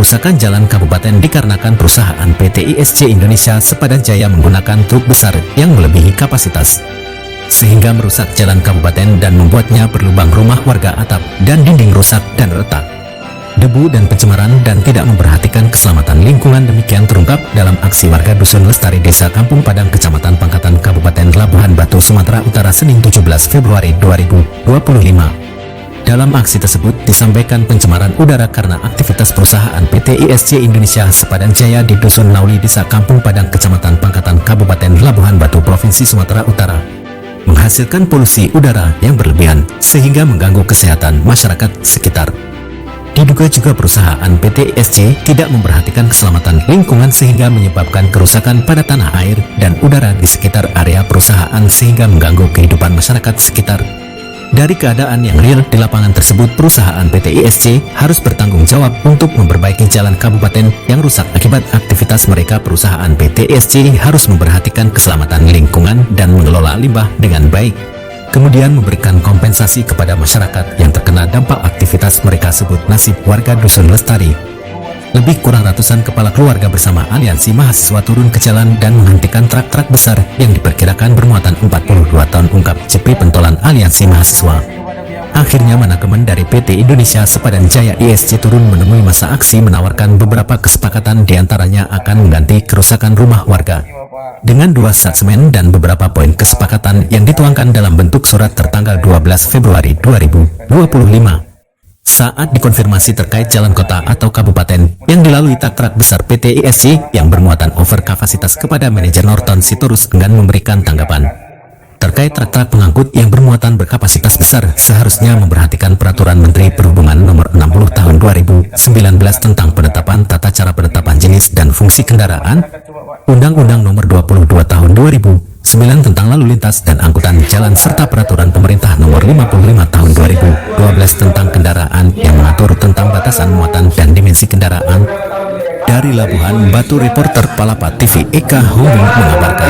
kerusakan jalan kabupaten dikarenakan perusahaan PT ISC Indonesia Sepadan Jaya menggunakan truk besar yang melebihi kapasitas, sehingga merusak jalan kabupaten dan membuatnya berlubang rumah warga, atap dan dinding rusak dan retak. Debu dan pencemaran dan tidak memperhatikan keselamatan lingkungan demikian terungkap dalam aksi warga Dusun Lestari Desa Kampung Padang Kecamatan Pangkatan Kabupaten Labuhan Batu Sumatera Utara Senin 17 Februari 2025. Dalam aksi tersebut disampaikan pencemaran udara karena aktivitas perusahaan PT ISC Indonesia Sepadan Jaya di Dusun Nauli Desa Kampung Padang Kecamatan Pangkatan Kabupaten Labuhan Batu Provinsi Sumatera Utara menghasilkan polusi udara yang berlebihan sehingga mengganggu kesehatan masyarakat sekitar. Diduga juga perusahaan PT ISC tidak memperhatikan keselamatan lingkungan sehingga menyebabkan kerusakan pada tanah air dan udara di sekitar area perusahaan sehingga mengganggu kehidupan masyarakat sekitar. Dari keadaan yang real di lapangan tersebut, perusahaan PT ISC harus bertanggung jawab untuk memperbaiki jalan kabupaten yang rusak akibat aktivitas mereka. Perusahaan PT ISC harus memperhatikan keselamatan lingkungan dan mengelola limbah dengan baik. Kemudian memberikan kompensasi kepada masyarakat yang terkena dampak aktivitas mereka. Sebut nasib warga Dusun Lestari. Lebih kurang ratusan kepala keluarga bersama aliansi mahasiswa turun ke jalan dan menghentikan truk-truk besar yang diperkirakan bermuatan 42 ton, ungkap Cepi Pentolan aliansi mahasiswa. Akhirnya manajemen dari PT Indonesia Sepadan Jaya ISC turun menemui masa aksi menawarkan beberapa kesepakatan, diantaranya akan mengganti kerusakan rumah warga dengan 2 set semen dan beberapa poin kesepakatan yang dituangkan dalam bentuk surat tertanggal 12 Februari 2025. Saat dikonfirmasi terkait jalan kota atau kabupaten yang dilalui truk besar PT ISC yang bermuatan over kapasitas kepada manajer Norton Sitorus enggan memberikan tanggapan. Terkait truk pengangkut yang bermuatan berkapasitas besar seharusnya memperhatikan Peraturan Menteri Perhubungan Nomor 60 Tahun 2019 tentang penetapan tata cara penetapan jenis dan fungsi kendaraan, Undang-Undang Nomor 22 Tahun 2009 tentang lalu lintas dan angkutan jalan, serta Peraturan Pemerintah Nomor 55 Tahun 2012 tentang kendaraan yang mengatur tentang batasan muatan dan dimensi kendaraan. Dari Labuhan Batu, reporter Palapa TV Eka Humi mengabarkan.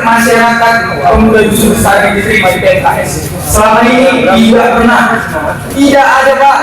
Masyarakat pemuda Dusun Lestari diterima di PNKS selama ini tidak ada Pak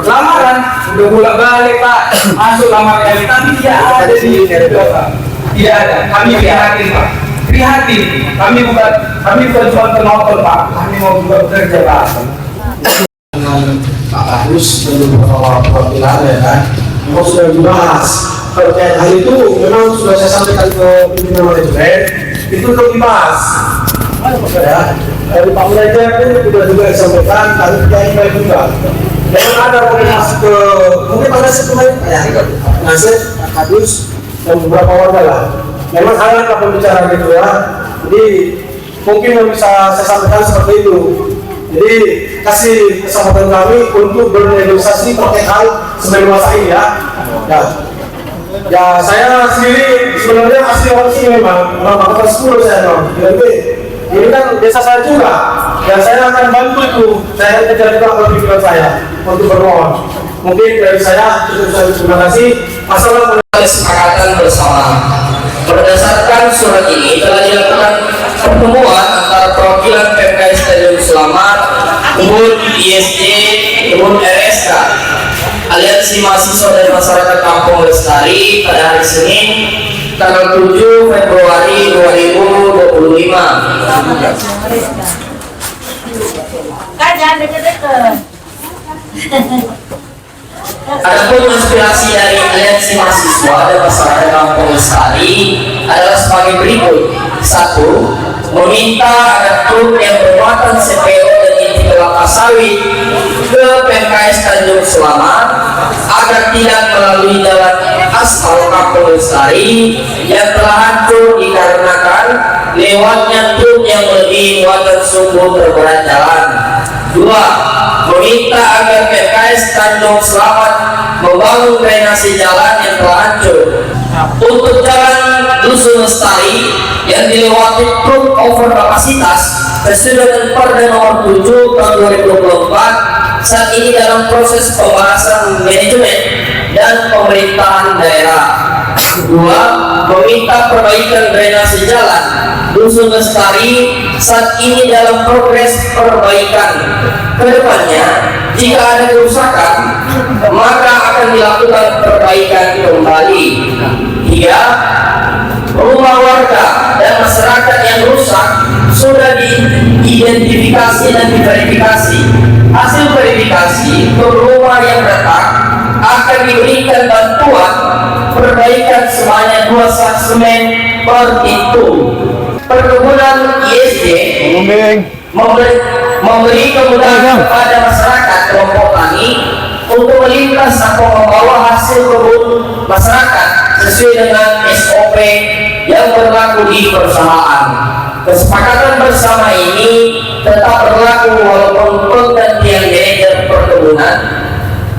lamaran, udah bolak balik Pak masuk lamaran, tapi tidak ada di Pak, tidak ada. Kami prihatin Pak, prihatin. Kami bukan cuma penonton Pak, kami mau juga bekerja Pak. Dengan Pak Agus dan beberapa perwakilan ya kan, memang sudah dibahas terkait hal itu. Memang sudah saya sampaikan ke pimpinan manajemen, itu untuk dibahas ya. Dari Pak Manajer pun sudah juga disampaikan, kami tidak juga. Memang ada komunikasi ke mungkin pada kemarin ya, Nasir, Pak Agus dan beberapa warga lah. Memang ada pembicaraan itu ya. Jadi mungkin yang bisa saya sampaikan seperti itu. Jadi kasih kesempatan kami untuk bernegosiasi terkait hal sebelum ini ya. Ya saya sendiri sebenarnya asli orang sini, memang orang Pangkatan 10 saya dong. Jadi ini kan desa saya juga, dan saya akan bantu itu. Saya kejar juga ke pimpinan saya untuk bermohon. Mungkin dari saya cukup. Saya terima kasih. Masalah kesepakatan bersama. Berdasarkan surat ini telah dilakukan pertemuan antara perwakilan PMKS Stadion Selamat, Kebun ISC, Kebun RSK, Aliansi Mahasiswa dan Masyarakat Kampung Lestari pada hari Senin tanggal 7 Februari 2025. Adapun inspirasi dari Aliansi Mahasiswa dan Masyarakat Kampung Lestari adalah sebagai berikut. 1. Meminta agar truk yang bermuatan CPO dan inti kelapa sawit ke PMKS Tanjung Selamat agar tidak melalui jalan aspal Kampung Lestari yang telah hancur dikarenakan lewatnya truk yang melebihi muatan sumbu terberat jalan. 2. Meminta agar PMKS Tanjung Selamat membangun drainase jalan yang telah hancur. Untuk jalan Dusun Lestari yang dilewati truk over kapasitas sesuai dengan Perda Nomor 7 Tahun 2024 saat ini dalam proses pembahasan manajemen dan pemerintahan daerah. 2. Meminta perbaikan drainase jalan Dusun Lestari saat ini dalam progres perbaikan. Kedepannya jika ada kerusakan, maka akan dilakukan perbaikan kembali. 3. Rumah warga dan masyarakat yang rusak sudah diidentifikasi dan diverifikasi. Hasil verifikasi untuk rumah yang retak akan diberikan bantuan perbaikan sebanyak 2 sak semen per itu. Perkebunan ISD memberi kemudahan kepada masyarakat kelompok tani untuk melintas atau membawa hasil kebun masyarakat sesuai dengan SOP yang berlaku di perusahaan. Kesepakatan bersama ini tetap berlaku walaupun penggantian manajer perkebunan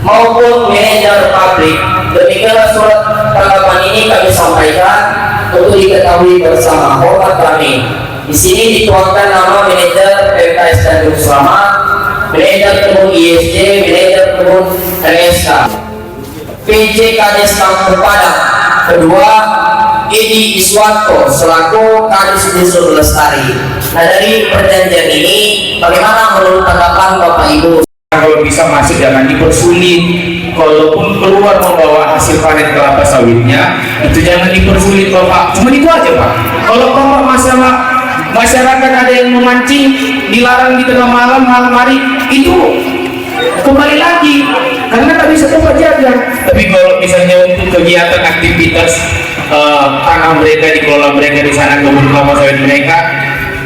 maupun manajer pabrik. Demikianlah surat tanggapan ini kami sampaikan untuk diketahui bersama. Hormat kami. Di sini dituangkan nama manajer PKS dan Guru Selamat, manajer kebun ISD, manajer kebun LSK, PJ Kades Kampung Padang. Kedua, Edi Iswanto selaku Kadis Desa Lestari. Nah, dari perjanjian ini, bagaimana menurut tanggapan Bapak Ibu? Kalau bisa masuk jangan dipersulit. Kalaupun keluar membawa hasil panen kelapa sawitnya, itu jangan dipersulit Bapak. Cuma itu aja Pak. Kalau Bapak masyarakat ada yang memancing dilarang di tengah malam hari, itu kembali lagi karena tak bisa tempat jaga. Tapi kalau misalnya untuk kegiatan aktivitas tanah mereka dikelola mereka di sana, kebun kelapa sawit mereka,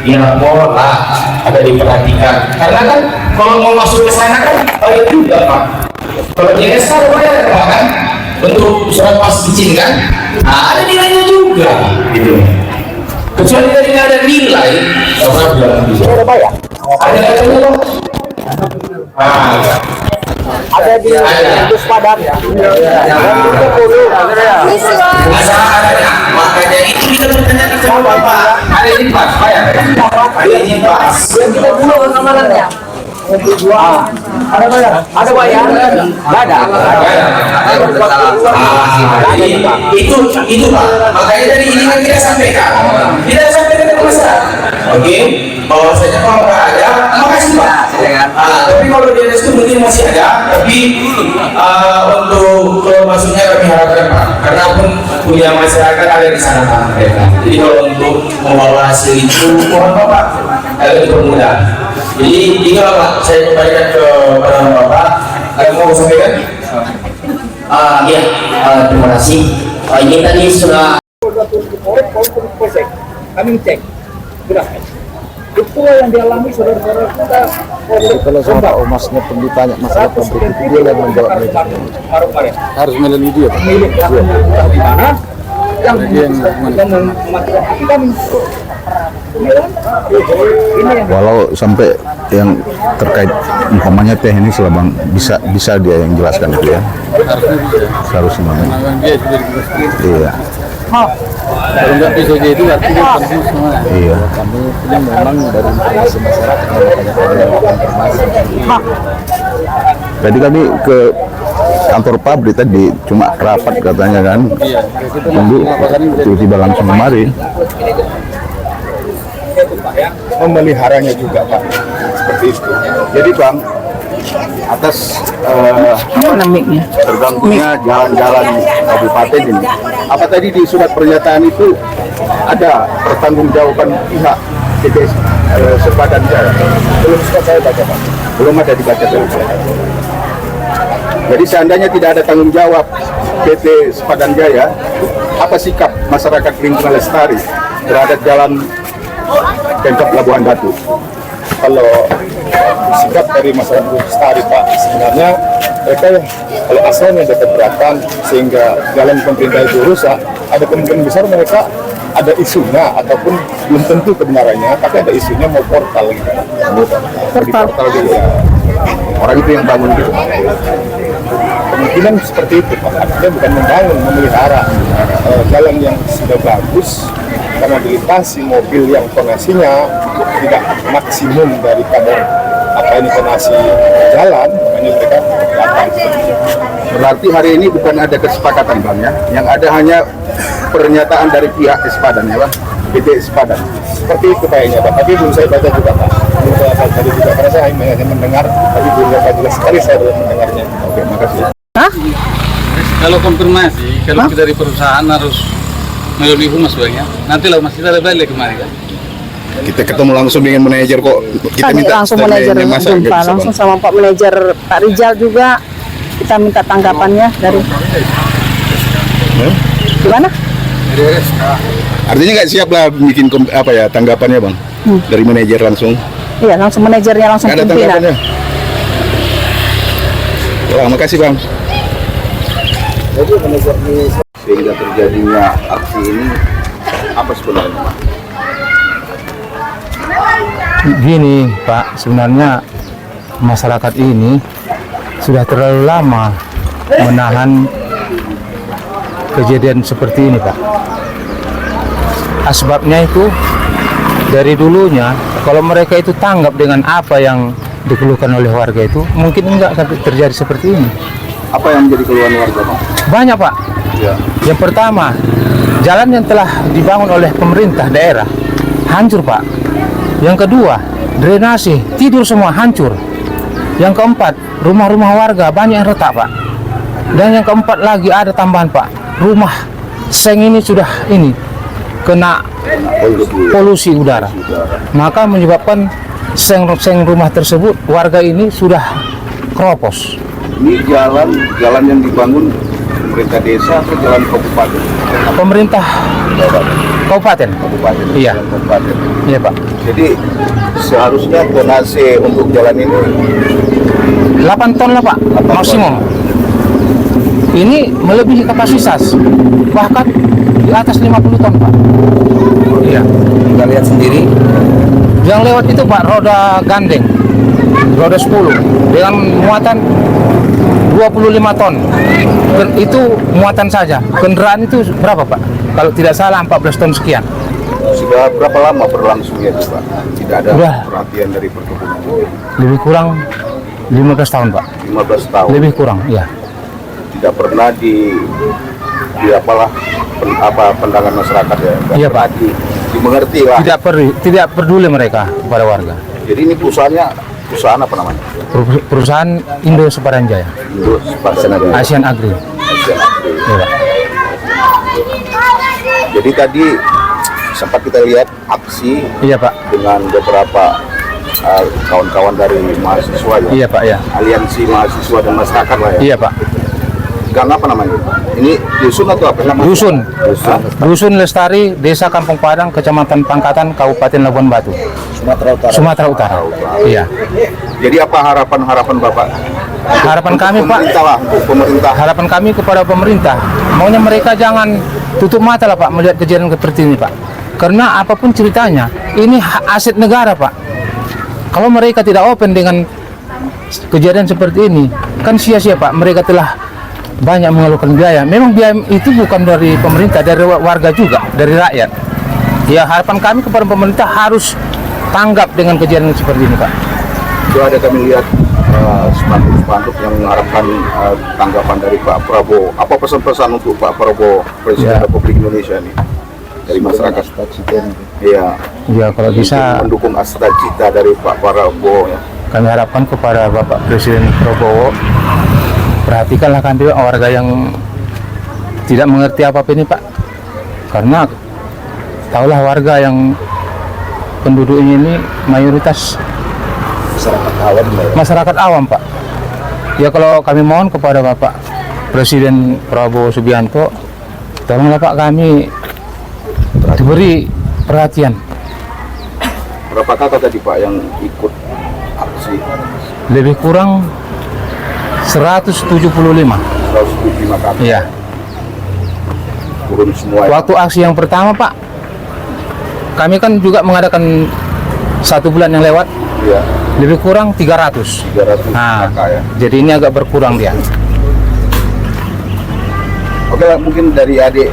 ya mohon ada diperhatikan. Karena kan kalau mau masuk ke sana kan bayar juga Pak. Kalau di SK bayar Pak kan untuk surat pas izin kan, ada nilainya juga gitu. Kecuali tadi nggak ada nilai, orang bilang bisa bayar. Ada nilainya loh. Ada di kampus Padang ya. Ada. Makanya itu kita bertanya ke Bapak. Ada ini pas bayar. Ada ini pas. Kita dulu amalannya. Ada bayar? Ada bayar? Nggak ada. Itu Pak. Makanya tadi ini kan kita sampaikan. Kita sampaikan ke masyarakat. Oke. Bahwasanya kalau nggak ada, makasih Pak. Tapi kalau di atas itu mungkin masih ada. Tapi untuk masuknya kami harapkan Pak. Karena pun punya masyarakat ada di sana Pak mereka. Jadi kalau untuk membawa hasil itu, mohon Bapak agak dipermudah. Jadi tinggal Pak, saya kembalikan ke Bapak. Ada mau sampaikan? Ya, terima kasih. Ini tadi sudah kami cek itu yang dialami saudara-saudara kita. Kalau sama Pak Omasnya pun ditanya masalah pabrik itu, dia yang menjawab harus melalui dia. Milik di mana yang mematikan Walau sampai yang terkait umpamanya teknis lah Bang, bisa dia yang jelaskan itu ya. Harusnya. Iya. kalau nggak bisa itu artinya penuh semua. Iya. Kami ini memang dari informasi masyarakat informasi. Tadi kami ke kantor pabrik tadi cuma rapat katanya kan. Iya. Tunggu tiba-tiba langsung kemari. Memeliharanya juga Pak, seperti itu. Jadi Bang, atas terganggunya jalan-jalan kabupaten ini, apa tadi di surat pernyataan itu ada pertanggungjawaban pihak PT Sepadan Jaya? Belum sempat saya baca Pak, belum ada dibaca dari saya. Jadi seandainya tidak ada tanggung jawab PT Sepadan Jaya, apa sikap masyarakat lingkungan Lestari terhadap jalan Pemkab Labuhan Batu? Kalau sikap dari masyarakat Lestari Pak, sebenarnya mereka kalau asalnya ada keberatan sehingga jalan pemerintah itu rusak, ada kemungkinan besar mereka ada isunya ataupun belum tentu kebenarannya, tapi ada isunya mau portal gitu. Portal gitu ya. Orang itu yang bangun gitu. Kemungkinan seperti itu Pak, artinya bukan membangun, memelihara jalan yang sudah bagus karena dilintasi mobil yang tonasinya tidak maksimum dari kadar tonasi jalan, makanya mereka datang. Berarti hari ini bukan ada kesepakatan Bang ya, yang ada hanya pernyataan dari pihak Sepadan ya Bang, PT Sepadan. Seperti itu kayaknya Pak, tapi belum saya baca juga Pak, belum saya baca juga karena saya hanya mendengar tapi belum sehingga jelas sekali saya mendengarnya. Oke, makasih. Kalau konfirmasi, kalau dari perusahaan harus melalui humas banyak. Nanti lah masih kita balik kemarin kan. Kita ketemu langsung dengan manajer kok. Kita Tadi minta langsung manajer masa jumpa nggak bisa, langsung Bang? sama Pak Manajer Pak Rijal juga. Kita minta tanggapannya dari gimana? Artinya nggak siap lah bikin apa ya tanggapannya bang dari manajer langsung. Iya, langsung manajernya langsung Nggak ada pimpinan. tanggapannya. Wah, makasih bang. Sehingga terjadinya aksi ini apa sebenarnya Pak? Gini Pak, sebenarnya masyarakat ini sudah terlalu lama menahan kejadian seperti ini Pak. Asbabnya itu dari dulunya, kalau mereka itu tanggap dengan apa yang dikeluhkan oleh warga itu, mungkin enggak sampai terjadi seperti ini. Apa yang menjadi keluhan warga bang? Banyak Pak. Ya. Yang pertama, jalan yang telah dibangun oleh pemerintah daerah hancur Pak. Yang kedua, drainase tidur semua hancur. Yang keempat, rumah-rumah warga banyak yang retak Pak. Dan yang keempat lagi ada tambahan Pak, rumah seng ini sudah kena polusi udara. Maka menyebabkan seng rumah tersebut warga ini sudah keropos. Ini jalan yang dibangun pemerintah desa atau jalan kabupaten? Pemerintah kabupaten. Iya. Kabupaten. Iya Pak. Jadi seharusnya tonase untuk jalan ini 8 ton lah Pak, maksimum. Ini melebihi kapasitas, bahkan di atas 50 ton Pak. Iya. Kita lihat sendiri. Yang lewat itu Pak roda gandeng, roda 10 dengan muatan 25 ton. Itu muatan saja. Kendaraan itu berapa Pak? Kalau tidak salah 14 ton sekian. sudah berapa lama berlangsungnya itu Pak? Tidak ada Udah. perhatian dari perkebunan. Lebih kurang 15 tahun Pak. 15 tahun. Lebih kurang, ya. Tidak pernah di pandangan masyarakat ya. Iya Pak. Dimengerti lah. Tidak peduli mereka kepada warga. Jadi ini perusahaan apa namanya? Perusahaan Indo Sepadan Jaya. Indo Sepadan Jaya. Asian Agri. Asian Agri. Iya, Pak. Jadi tadi sempat kita lihat aksi Iya Pak. dengan beberapa kawan-kawan dari mahasiswa ya. Iya Pak ya. Aliansi mahasiswa dan masyarakat lah ya. Iya Pak. Gang apa namanya? Ini dusun atau apa namanya? Dusun. Dusun. Dusun Lestari, Desa Kampung Padang, Kecamatan Pangkatan, Kabupaten Labuan Batu, Sumatera Utara. Iya. Jadi apa harapan Bapak? Harapan kami Pak, Pemerintah lah, untuk pemerintah. harapan kami kepada pemerintah, maunya mereka jangan tutup mata lah Pak melihat kejadian seperti ini Pak. Karena apapun ceritanya, ini aset negara Pak. Kalau mereka tidak open dengan kejadian seperti ini, kan sia-sia Pak. Mereka telah banyak mengeluhkan biaya. Memang biaya itu bukan dari pemerintah, dari warga juga, dari rakyat. Ya harapan kami kepada pemerintah harus tanggap dengan kejadian seperti ini Pak. Itu ada kami lihat spanduk-spanduk yang mengharapkan tanggapan dari Pak Prabowo. Apa pesan-pesan untuk Pak Prabowo, Presiden Ya. Republik Indonesia ini dari masyarakat? Iya. Ya kalau bisa Mendukung cita dari Pak Prabowo. Ya. kami harapkan kepada Bapak Presiden Prabowo, perhatikanlah kan dia warga yang tidak mengerti apa-apa ini Pak. Karena tahulah warga yang penduduknya ini mayoritas masyarakat awam Pak. Ya kalau kami mohon kepada Bapak Presiden Prabowo Subianto, tolonglah Pak kami diberi perhatian. Berapa kakak tadi Pak yang ikut aksi? Lebih kurang 175. 175 kakak. Iya. Turun semua. Ya. Waktu aksi yang pertama Pak, kami kan juga mengadakan 1 bulan yang lewat, Iya. lebih kurang 300. 300 Nah, kakak ya. jadi ini agak berkurang dia. Oke, mungkin dari adik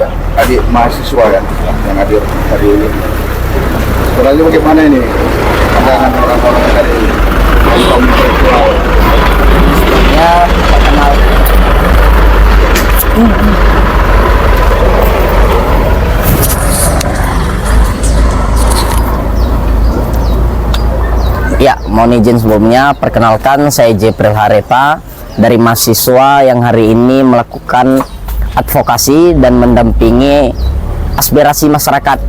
mahasiswa ya yang hadir hari ini. Sebenarnya bagaimana ini pandangan orang-orang dari kaum intelektual? Ya, kenal. Ya, mohon izin sebelumnya, perkenalkan saya Jepril Harepa dari mahasiswa yang hari ini melakukan advokasi dan mendampingi aspirasi masyarakat,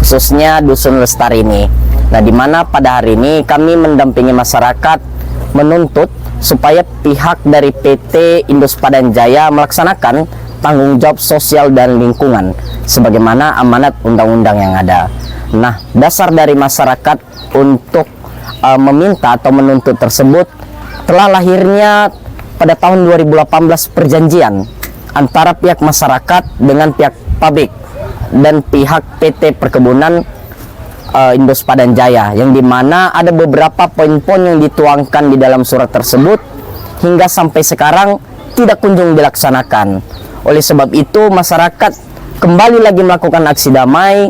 khususnya Dusun Lestari ini. Nah, di mana pada hari ini kami mendampingi masyarakat menuntut supaya pihak dari PT Indus Padan Jaya melaksanakan tanggung jawab sosial dan lingkungan sebagaimana amanat undang-undang yang ada. Nah, dasar dari masyarakat untuk meminta atau menuntut tersebut telah lahirnya pada tahun 2018 perjanjian antara pihak masyarakat dengan pihak pabrik dan pihak PT Perkebunan Indus Padan Jaya, yang dimana ada beberapa poin-poin yang dituangkan di dalam surat tersebut hingga sampai sekarang tidak kunjung dilaksanakan. Oleh sebab itu masyarakat kembali lagi melakukan aksi damai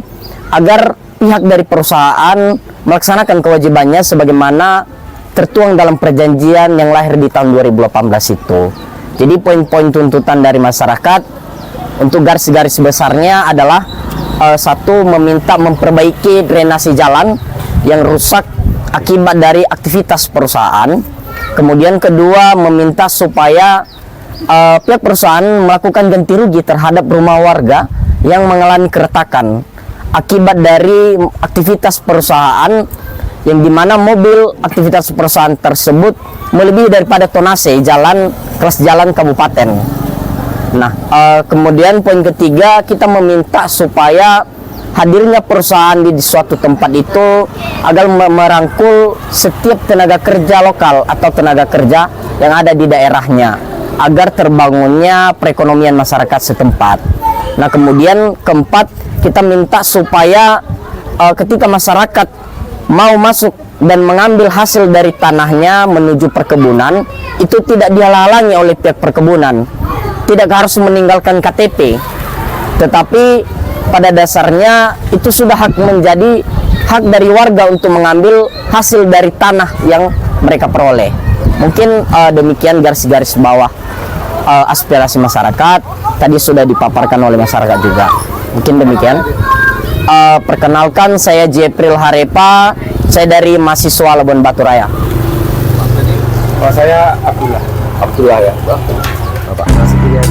agar pihak dari perusahaan melaksanakan kewajibannya sebagaimana tertuang dalam perjanjian yang lahir di tahun 2018 itu. Jadi poin-poin tuntutan dari masyarakat untuk garis-garis besarnya adalah satu, meminta memperbaiki drainase jalan yang rusak akibat dari aktivitas perusahaan. Kemudian kedua, meminta supaya pihak perusahaan melakukan ganti rugi terhadap rumah warga yang mengalami keretakan akibat dari aktivitas perusahaan, yang dimana mobil aktivitas perusahaan tersebut melebihi daripada tonase kelas jalan kabupaten. Nah, kemudian poin ketiga, kita meminta supaya hadirnya perusahaan di suatu tempat itu agar merangkul setiap tenaga kerja lokal atau tenaga kerja yang ada di daerahnya agar terbangunnya perekonomian masyarakat setempat. Nah, kemudian keempat, kita minta supaya ketika masyarakat mau masuk dan mengambil hasil dari tanahnya menuju perkebunan, itu tidak dihalangi oleh pihak perkebunan, tidak harus meninggalkan KTP, tetapi pada dasarnya itu sudah menjadi hak dari warga untuk mengambil hasil dari tanah yang mereka peroleh. Mungkin demikian garis-garis bawah aspirasi masyarakat, tadi sudah dipaparkan oleh masyarakat juga. Mungkin demikian. Perkenalkan, saya Jepril Harepa, saya dari mahasiswa Labuan Batu Raya. Saya Abdullah ya. Bapak Nasi Pilihan.